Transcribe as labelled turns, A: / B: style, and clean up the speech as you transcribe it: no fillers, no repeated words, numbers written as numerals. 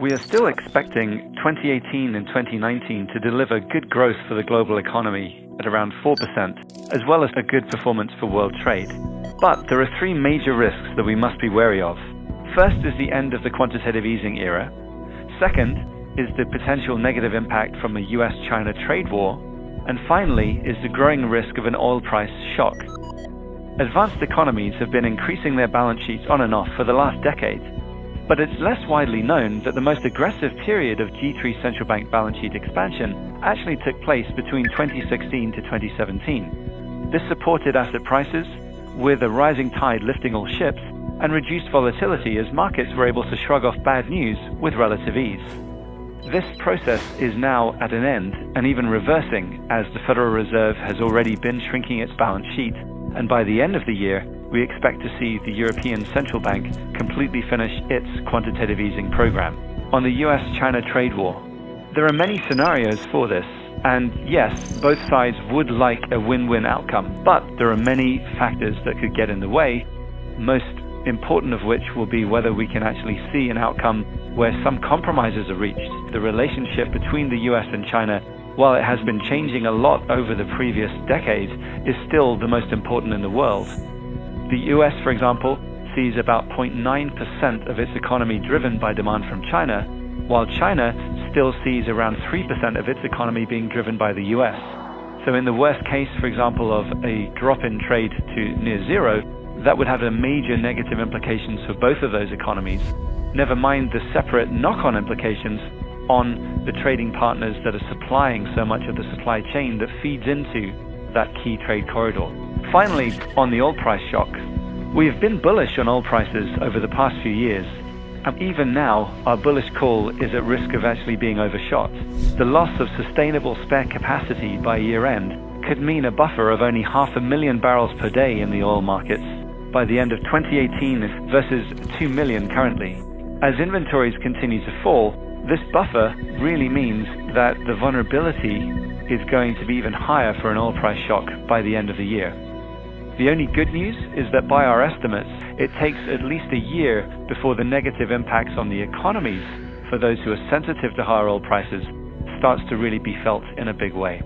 A: We are still expecting 2018 and 2019 to deliver good growth for the global economy at around 4%, as well as a good performance for world trade. But there are three major risks that we must be wary of. First is the end of the quantitative easing era. Second is the potential negative impact from a US-China trade war. And finally is the growing risk of an oil price shock. Advanced economies have been increasing their balance sheets on and off for the last decade. But it's less widely known that the most aggressive period of G3 central bank balance sheet expansion actually took place between 2016 to 2017. This supported asset prices, with a rising tide lifting all ships, and reduced volatility as markets were able to shrug off bad news with relative ease. This process is now at an end and even reversing, as the Federal Reserve has already been shrinking its balance sheet, and by the end of the year, we expect to see the European Central Bank completely finish its quantitative easing program. On the US-China trade war, there are many scenarios for this, and yes, both sides would like a win-win outcome, but there are many factors that could get in the way, most important of which will be whether we can actually see an outcome where some compromises are reached. The relationship between the US and China, while it has been changing a lot over the previous decade, is still the most important in the world. The US, for example, sees about 0.9% of its economy driven by demand from China, while China still sees around 3% of its economy being driven by the US. So in the worst case, for example, of a drop in trade to near zero, that would have a major negative implications for both of those economies, never mind the separate knock-on implications on the trading partners that are supplying so much of the supply chain that feeds into that key trade corridor. Finally, on the oil price shock, we have been bullish on oil prices over the past few years, and even now our bullish call is at risk of actually being overshot. The loss of sustainable spare capacity by year-end could mean a buffer of only 500,000 barrels per day in the oil markets by the end of 2018 versus 2 million currently. As inventories continue to fall, this buffer really means that the vulnerability is going to be even higher for an oil price shock by the end of the year. The only good news is that by our estimates, it takes at least a year before the negative impacts on the economies for those who are sensitive to higher oil prices starts to really be felt in a big way.